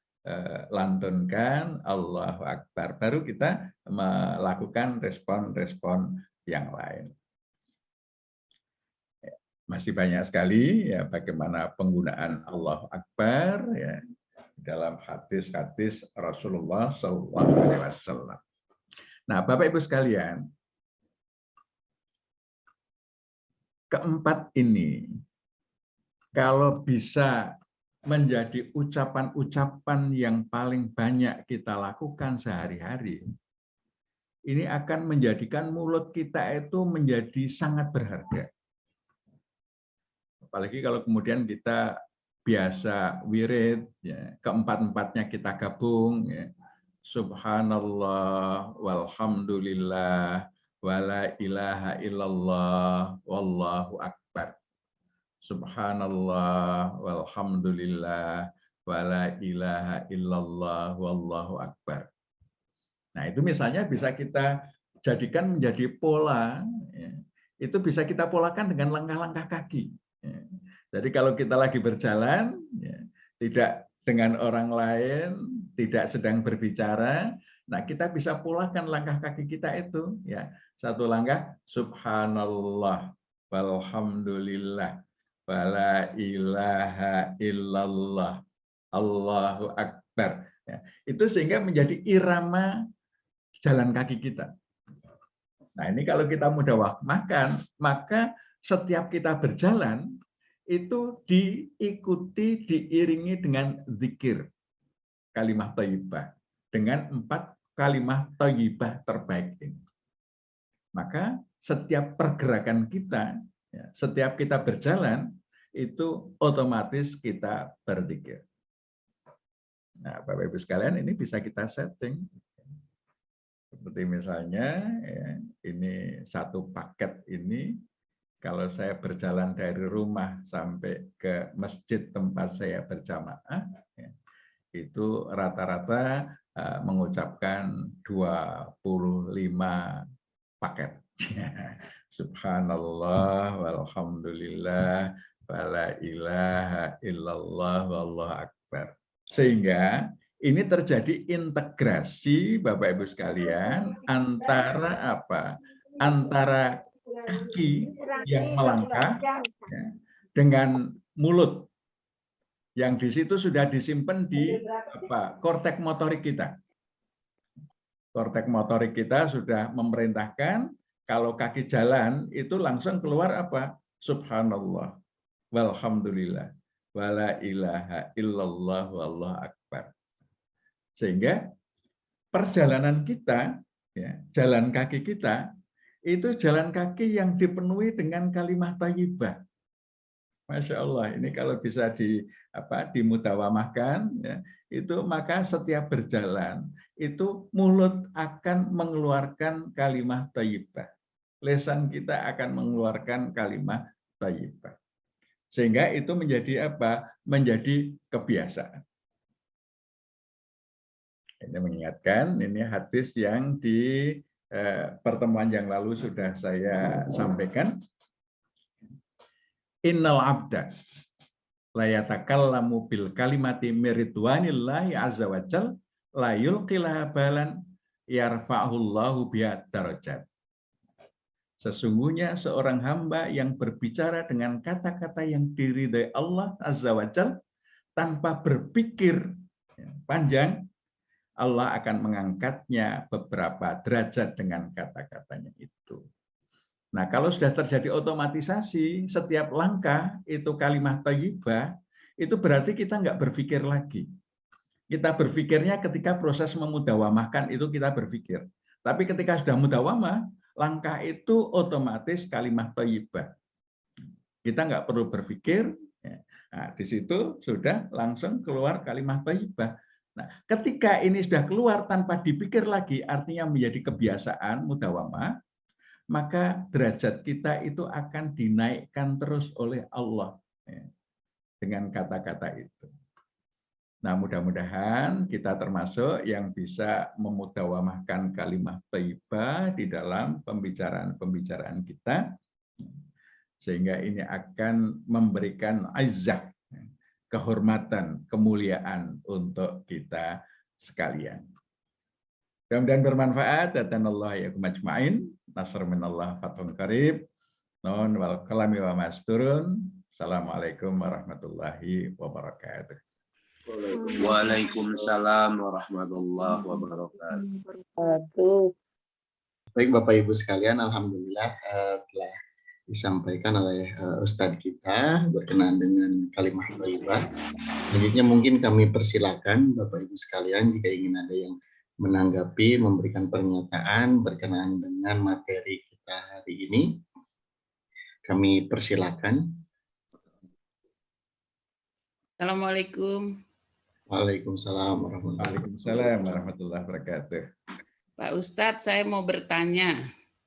lantunkan Allahu Akbar. Baru kita melakukan respon-respon yang lain. masih banyak sekali ya bagaimana penggunaan Allahu Akbar ya dalam hadis-hadis Rasulullah SAW. Nah, Bapak Ibu sekalian, keempat ini kalau bisa menjadi ucapan-ucapan yang paling banyak kita lakukan sehari-hari, ini akan menjadikan mulut kita itu menjadi sangat berharga. Apalagi kalau kemudian kita biasa wirid, ya, keempat-empatnya kita gabung, ya. Subhanallah, walhamdulillah, wala ilaha illallah, wallahu akbar. Subhanallah, walhamdulillah, wala ilaha illallah, wallahu akbar. Nah, itu misalnya bisa kita jadikan menjadi pola, ya. Itu bisa kita polakan dengan langkah-langkah kaki. Ya. Jadi kalau kita lagi berjalan, ya, tidak dengan orang lain, tidak sedang berbicara, nah kita bisa polakan langkah kaki kita itu. Ya. Satu langkah, subhanallah, walhamdulillah, wala ilaha illallah, Allahu akbar. Ya. Itu sehingga menjadi irama jalan kaki kita. Nah, ini kalau kita mudawamahkan, maka setiap kita berjalan itu diikuti, diiringi dengan zikir kalimah thayyibah, dengan 4 kalimah thayyibah terbaik ini. Maka setiap pergerakan kita, ya, setiap kita berjalan, itu otomatis kita berzikir. Nah, Bapak Ibu sekalian, ini bisa kita setting. Seperti misalnya, ya, ini satu paket ini, kalau saya berjalan dari rumah sampai ke masjid tempat saya berjamaah, ya, itu rata-rata mengucapkan 25 paket. Subhanallah, walhamdulillah, wala ilaha illallah, wallahu akbar. Sehingga ini terjadi integrasi Bapak Ibu sekalian antara apa? Antara kaki yang melangkah ya, dengan mulut yang di situ sudah disimpan di apa? Kortek motorik kita. Kortek motorik kita sudah memerintahkan kalau kaki jalan itu langsung keluar apa? Subhanallah, walhamdulillah, wala ilaha illallah, wallahu akbar. Sehingga perjalanan kita, ya, jalan kaki kita, itu jalan kaki yang dipenuhi dengan kalimah thayyibah. Masya Allah, ini kalau bisa dimudawamahkan, ya, itu maka setiap berjalan, itu mulut akan mengeluarkan kalimah thayyibah. Lisan kita akan mengeluarkan kalimah thayyibah. Sehingga itu menjadi apa? Menjadi kebiasaan. Ini mengingatkan, ini hadis yang di pertemuan yang lalu sudah saya sampaikan. Innal abda la yatakallamu bil kalimati miridwanillahi azza wa jal la yulqilaha balan yarfa'ullahu biha darajat. Sesungguhnya seorang hamba yang berbicara dengan kata-kata yang diridai Allah azza wa jal tanpa berpikir panjang, Allah akan mengangkatnya beberapa derajat dengan kata-katanya itu. Nah, kalau sudah terjadi otomatisasi, setiap langkah itu kalimah thayyibah, itu berarti kita nggak berpikir lagi. Kita berpikirnya ketika proses memudawamahkan itu kita berpikir. Tapi ketika sudah mudawamah, langkah itu otomatis kalimah thayyibah. Kita nggak perlu berpikir. Nah, di situ sudah langsung keluar kalimah thayyibah. Nah, ketika ini sudah keluar tanpa dipikir lagi, artinya menjadi kebiasaan mudawamah, maka derajat kita itu akan dinaikkan terus oleh Allah ya, dengan kata-kata itu. Nah, mudah-mudahan kita termasuk yang bisa memudawamahkan kalimah thayyibah di dalam pembicaraan-pembicaraan kita, sehingga ini akan memberikan izzah, kehormatan, kemuliaan untuk kita sekalian. Mudah-mudahan bermanfaat. Dan Allah ya majma'in. Nasr minallah fathun qarib. Nuhun wal kalami wa masturun. Assalamualaikum warahmatullahi wabarakatuh. Waalaikumsalam warahmatullahi wabarakatuh. Baik Bapak Ibu sekalian, alhamdulillah telah disampaikan oleh Ustadz kita berkenaan dengan kalimah thayyibah. Selanjutnya mungkin kami persilakan Bapak Ibu sekalian jika ingin ada yang menanggapi, memberikan pernyataan berkenaan dengan materi kita hari ini. Kami persilakan. Assalamualaikum. Waalaikumsalam warahmatullahi wabarakatuh. Pak Ustadz, saya mau bertanya.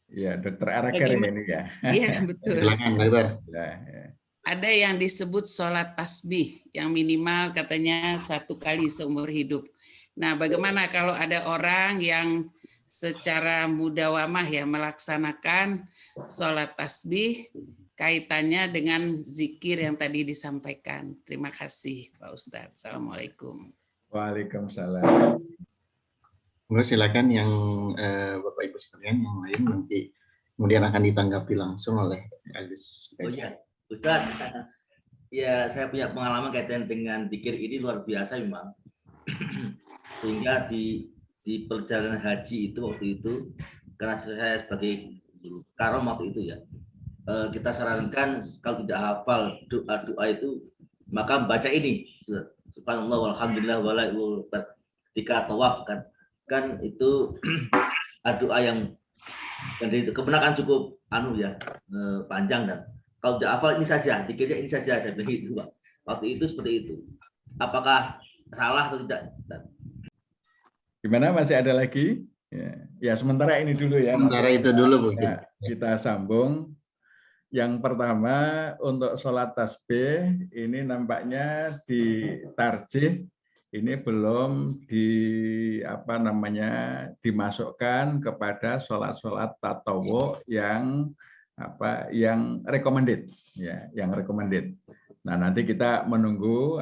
Ya, Dokter Araker ini ya. Iya, betul. Silakan, Dokter. Ya. Ada yang disebut sholat tasbih, yang minimal katanya 1 kali seumur hidup. Nah, bagaimana kalau ada orang yang secara mudawamah ya melaksanakan sholat tasbih, kaitannya dengan zikir yang tadi disampaikan. Terima kasih, Pak Ustadz. Assalamualaikum. Waalaikumsalam. Silakan yang Bapak Ibu sekalian yang lain nanti kemudian akan ditanggapi langsung oleh Agus. Oh iya, Ustadz, ya saya punya pengalaman kaitan dengan zikir ini luar biasa memang. Sehingga di perjalanan haji itu waktu itu, karena saya sebagai karom waktu itu ya, kita sarankan kalau tidak hafal doa-doa itu, maka baca ini, subhanallah walhamdulillah wala ilaha illallah, ketika tawaf kan itu doa yang dari kebenaran cukup panjang, dan kalau tidak hafal ini saja, dikirnya ini saja, saya bilang itu Pak. Waktu itu seperti itu. Apakah salah atau tidak? Gimana, masih ada lagi? Ya sementara ini dulu ya. Sementara itu dulu Bu. Ya, kita sambung. Yang pertama untuk sholat tasbih ini nampaknya di tarjih ini belum dimasukkan kepada sholat-sholat tatawu yang recommended ya, yang recommended. Nah, nanti kita menunggu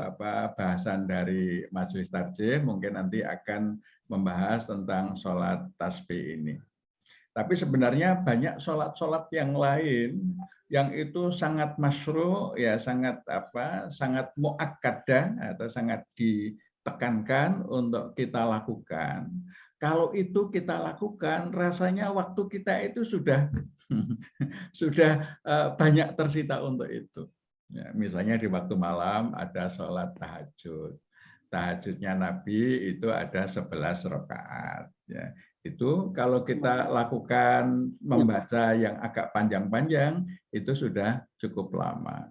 bahasan dari majelis tarjih, mungkin nanti akan membahas tentang sholat tasbih ini. Tapi sebenarnya banyak sholat-sholat yang lain yang itu sangat masyru', ya sangat muakkadah atau sangat ditekankan untuk kita lakukan. Kalau itu kita lakukan, rasanya waktu kita itu sudah banyak tersita untuk itu. Ya, misalnya di waktu malam ada sholat tahajud. Tahajudnya Nabi itu ada 11 rakaat. Ya. Itu kalau kita lakukan membaca yang agak panjang-panjang, itu sudah cukup lama.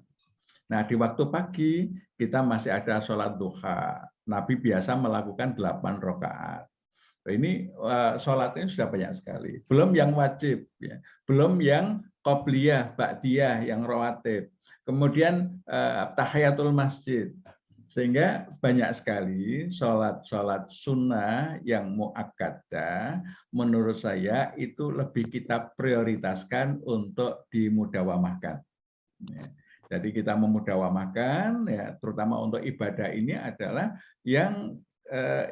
Nah, di waktu pagi kita masih ada sholat duha. Nabi biasa melakukan 8 rakaat. Ini sholatnya sudah banyak sekali. Belum yang wajib, ya. Belum yang qobliyah, ba'diyah, yang rawatib. Kemudian tahiyatul masjid. Sehingga banyak sekali sholat-sholat sunnah yang muakkadah, menurut saya itu lebih kita prioritaskan untuk dimudawamahkan. Ya. Jadi kita memudawamahkan, ya, terutama untuk ibadah ini adalah yang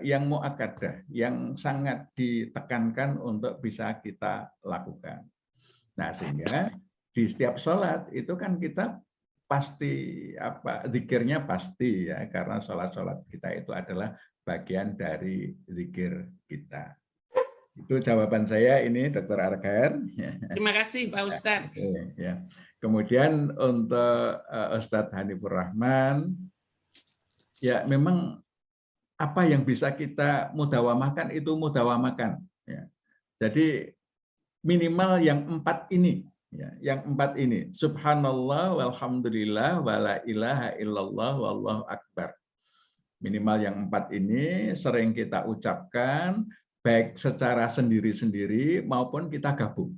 muakkadah, yang sangat ditekankan untuk bisa kita lakukan. Nah, sehingga di setiap sholat itu kan kita pasti zikirnya pasti ya, karena sholat-sholat kita itu adalah bagian dari zikir kita. Itu jawaban saya ini, Dr. Argair. Terima kasih Pak Ustadz. Ya. Kemudian untuk Ustadz Hanifur Rahman, ya memang apa yang bisa kita mudawamakan itu mudawamakan. Ya. Jadi minimal yang 4 ini. Ya, yang 4 ini, subhanallah walhamdulillah wala ilaha illallah wallahu akbar. Minimal yang 4 ini sering kita ucapkan baik secara sendiri-sendiri maupun kita gabung.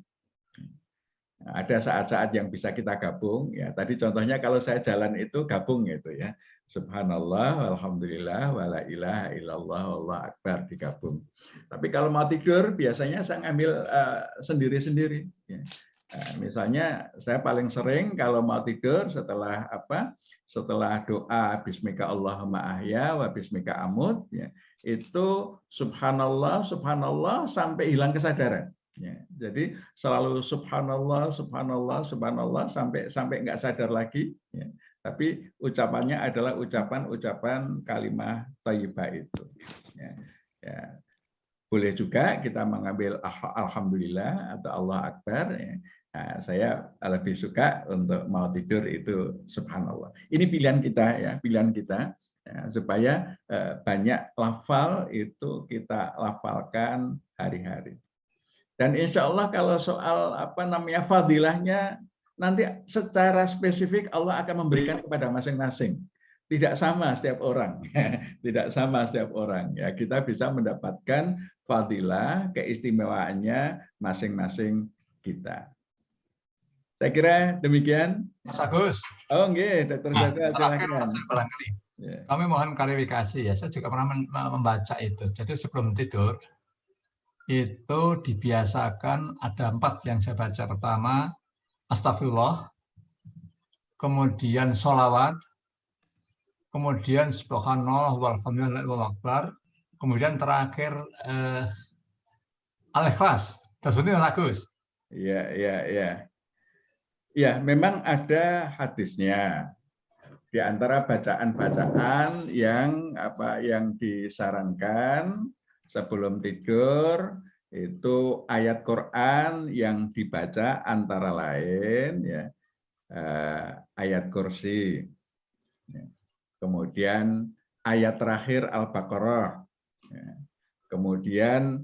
Nah, ada saat-saat yang bisa kita gabung, ya. Tadi contohnya kalau saya jalan itu gabung gitu ya. Subhanallah walhamdulillah wala ilaha illallah wallahu akbar, digabung. Tapi kalau mau tidur biasanya saya ngambil sendiri-sendiri ya. Nah, misalnya saya paling sering kalau mau tidur setelah doa bismika Allahumma ahya wa bismika amut ya, itu subhanallah subhanallah sampai hilang kesadaran. Ya, jadi selalu subhanallah, subhanallah, subhanallah sampai nggak sadar lagi. Ya. Tapi ucapannya adalah ucapan kalimah thayyibah itu. Ya. Ya. Boleh juga kita mengambil alhamdulillah atau Allah Akbar. Ya. Nah, saya lebih suka untuk mau tidur itu subhanallah. Ini pilihan kita ya, pilihan kita ya, supaya banyak lafal itu kita lafalkan hari-hari. Dan insya Allah kalau soal fadilahnya nanti secara spesifik Allah akan memberikan kepada masing-masing. Tidak sama setiap orang, tidak sama setiap orang. Ya kita bisa mendapatkan fadilah keistimewaannya masing-masing kita. Saya kira demikian. Mas Agus. Oh nggih, Dr. Jaka Terakhir silakan. Mas, barangkali. Ya. Kami mohon klarifikasi ya. Saya juga pernah membaca itu. Jadi sebelum tidur itu dibiasakan ada 4 yang saya baca. Pertama, astagfirullah, kemudian sholawat, kemudian subhanallah walhamdulillah wal akbar, kemudian terakhir al-ikhlas. Tersebutnya Agus. Iya, iya, iya. Ya, memang ada hadisnya. Di antara bacaan-bacaan yang disarankan sebelum tidur itu ayat Quran yang dibaca antara lain ya ayat kursi, kemudian ayat terakhir Al-Baqarah, kemudian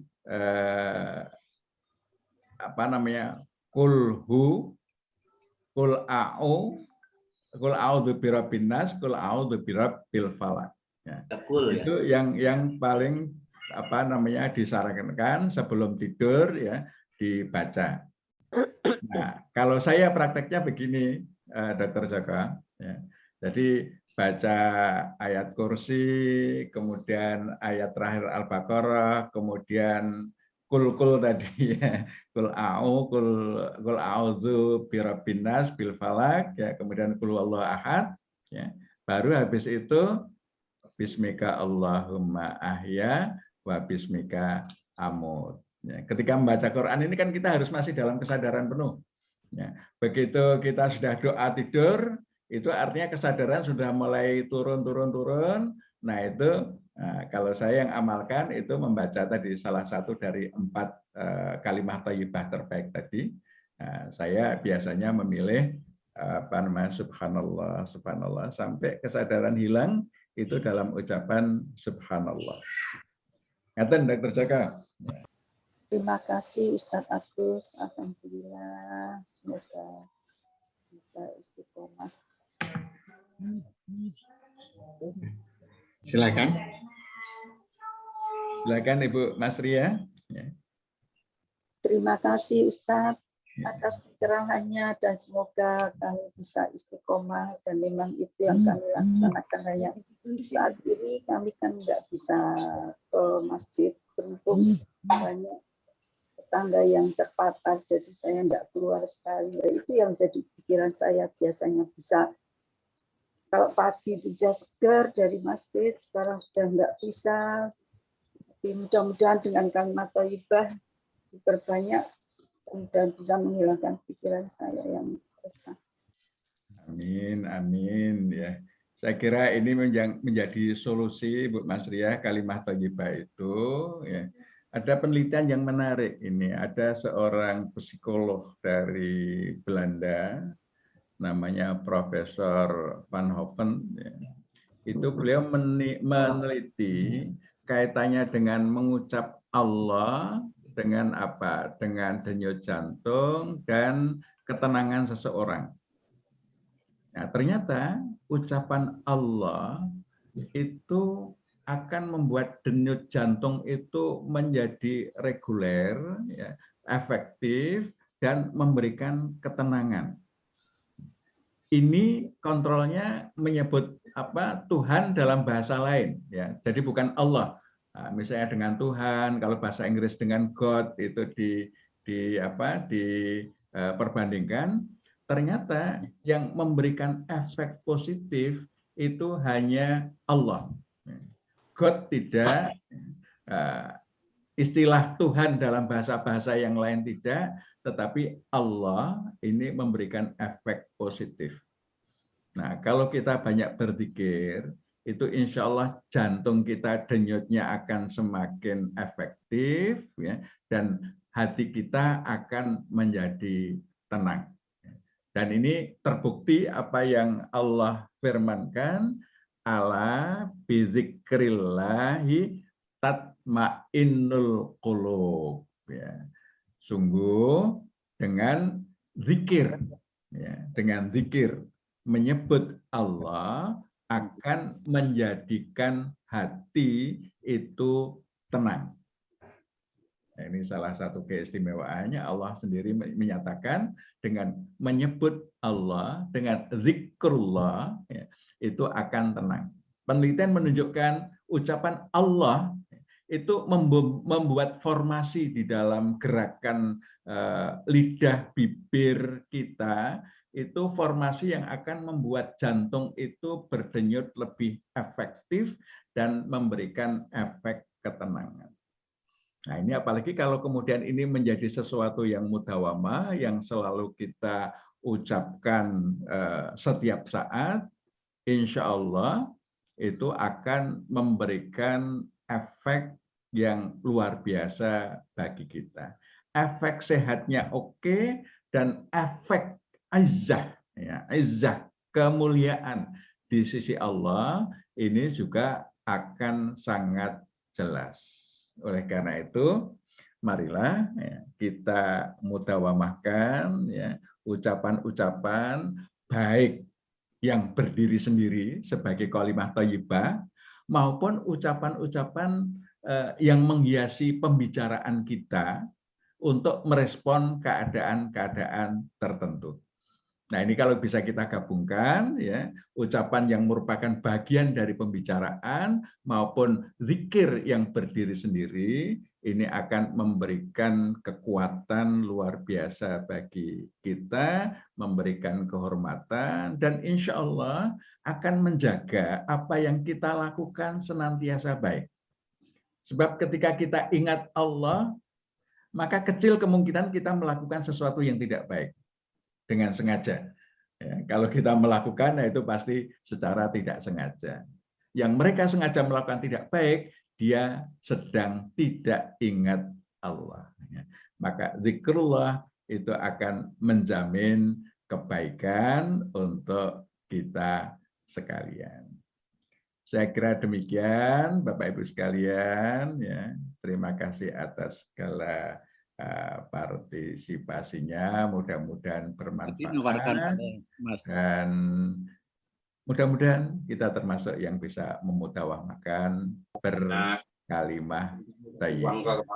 kulhu, kul a'udzu birabbin nas, kul a'udzu birabbil falaq. Ya. Itu yang paling disarankan sebelum tidur ya dibaca. Nah, kalau saya prakteknya begini, Dr. Jaka. Ya. Jadi baca ayat kursi, kemudian ayat terakhir Al-Baqarah, kemudian kul tadi ya, kul a'udzu birabbin nas bil falaq ya, kemudian kul huwallahu ahad ya. Baru habis itu bismika Allahumma ahya wa bismika amut. Ya, ketika membaca Quran ini kan kita harus masih dalam kesadaran penuh. Ya, begitu kita sudah doa tidur, itu artinya kesadaran sudah mulai turun. Nah itu kalau saya yang amalkan itu membaca tadi salah satu dari 4 kalimah thayyibah terbaik tadi. Saya biasanya memilih subhanallah, subhanallah sampai kesadaran hilang itu dalam ucapan subhanallah. Ngaten Dr. Jaka. Terima kasih Ustadz Agus. Alhamdulillah. Semoga bisa istiqomah. Silakan. Silakan Ibu Mas Ria. Ya. Terima kasih Ustadz atas pencerahannya dan semoga kami bisa istiqomah dan memang itu yang kami laksanakan. Hanya saat ini kami kan nggak bisa ke masjid, berhubung banyak tetangga yang terpapar, jadi saya nggak keluar sekali. Nah, itu yang jadi pikiran saya biasanya bisa. Kalau pagi bisa segar dari masjid, sekarang sudah nggak bisa. Tapi mudah-mudahan dengan kalimat thayyibah diperbanyak dan bisa menghilangkan pikiran saya yang resah. Amin, amin ya. Saya kira ini menjadi solusi Bu Mas Ria, kalimat thayyibah itu ya. Ada penelitian yang menarik ini. Ada seorang psikolog dari Belanda, namanya Profesor Van Hoven. Ya. Itu beliau meneliti kaitannya dengan mengucap Allah dengan apa? Dengan denyut jantung dan ketenangan seseorang. Nah, ternyata ucapan Allah itu akan membuat denyut jantung itu menjadi reguler, ya, efektif, dan memberikan ketenangan. Ini kontrolnya menyebut Tuhan dalam bahasa lain, ya. Jadi bukan Allah. Nah, misalnya dengan Tuhan, kalau bahasa Inggris dengan God itu diperbandingkan, ternyata yang memberikan efek positif itu hanya Allah. God tidak. istilah Tuhan dalam bahasa-bahasa yang lain tidak, tetapi Allah ini memberikan efek positif. Nah, kalau kita banyak berzikir, itu insya Allah jantung kita denyutnya akan semakin efektif, ya, dan hati kita akan menjadi tenang. Dan ini terbukti apa yang Allah firmankan, ala bizikrillahi tatmainnul qulub. Ya. Sungguh dengan zikir, ya, dengan zikir menyebut Allah akan menjadikan hati itu tenang. Nah, ini salah satu keistimewaannya, Allah sendiri menyatakan dengan menyebut Allah, dengan zikrullah, ya, itu akan tenang. Penelitian menunjukkan ucapan Allah itu membuat formasi di dalam gerakan lidah bibir kita, itu formasi yang akan membuat jantung itu berdenyut lebih efektif dan memberikan efek ketenangan. Nah, ini apalagi kalau kemudian ini menjadi sesuatu yang mudawamah, yang selalu kita ucapkan setiap saat, insya Allah itu akan memberikan efek yang luar biasa bagi kita. Efek sehatnya oke, dan efek izzah, ya, izzah, kemuliaan di sisi Allah ini juga akan sangat jelas. Oleh karena itu, marilah ya, kita mudawamahkan ya, ucapan-ucapan baik yang berdiri sendiri sebagai kalimah thayyibah maupun ucapan-ucapan yang menghiasi pembicaraan kita untuk merespon keadaan-keadaan tertentu. Nah, ini kalau bisa kita gabungkan, ya, ucapan yang merupakan bagian dari pembicaraan maupun zikir yang berdiri sendiri, ini akan memberikan kekuatan luar biasa bagi kita, memberikan kehormatan, dan insya Allah akan menjaga apa yang kita lakukan senantiasa baik. Sebab ketika kita ingat Allah, maka kecil kemungkinan kita melakukan sesuatu yang tidak baik dengan sengaja. Ya, kalau kita melakukan, nah itu pasti secara tidak sengaja. Yang mereka sengaja melakukan tidak baik, dia sedang tidak ingat Allah. Ya, maka zikrullah itu akan menjamin kebaikan untuk kita sekalian. Saya kira demikian, Bapak Ibu sekalian. Ya, terima kasih atas segala partisipasinya, mudah-mudahan bermanfaat dan mudah-mudahan kita termasuk yang bisa memudawamahkan berkalimah thayyibah.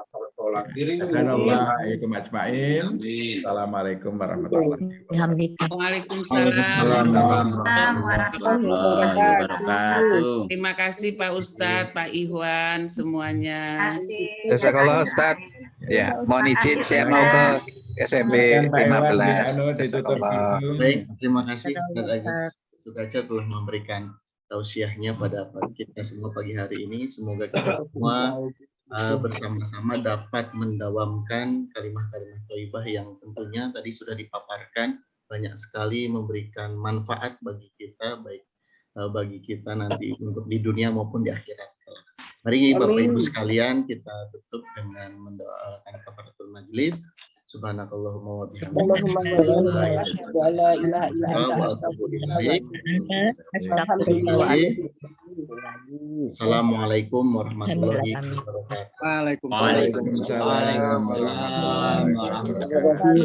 Assalamualaikum warahmatullahi wabarakatuh. Waalaikumsalam warahmatullahi wabarakatuh. Terima kasih Pak Ustadz, Pak Ikhwan, semuanya. Jazakallah Ustadz. Ya, mohon izin saya mau ke SMP 15. Baik, terima kasih Ustadz Agus Sukaca telah memberikan tausiahnya pada kita semua pagi hari ini. Semoga kita semua bersama-sama dapat mendawamkan kalimah-kalimah thayyibah yang tentunya tadi sudah dipaparkan, banyak sekali memberikan manfaat bagi kita, baik bagi kita nanti untuk di dunia maupun di akhirat. Mari Bapak Ibu sekalian kita tutup dengan mendoakan kafaratul majelis. Subhanakallahumma wa bihamdika Assalamualaikum warahmatullahi wabarakatuh. Waalaikumsalam warahmatullahi wabarakatuh.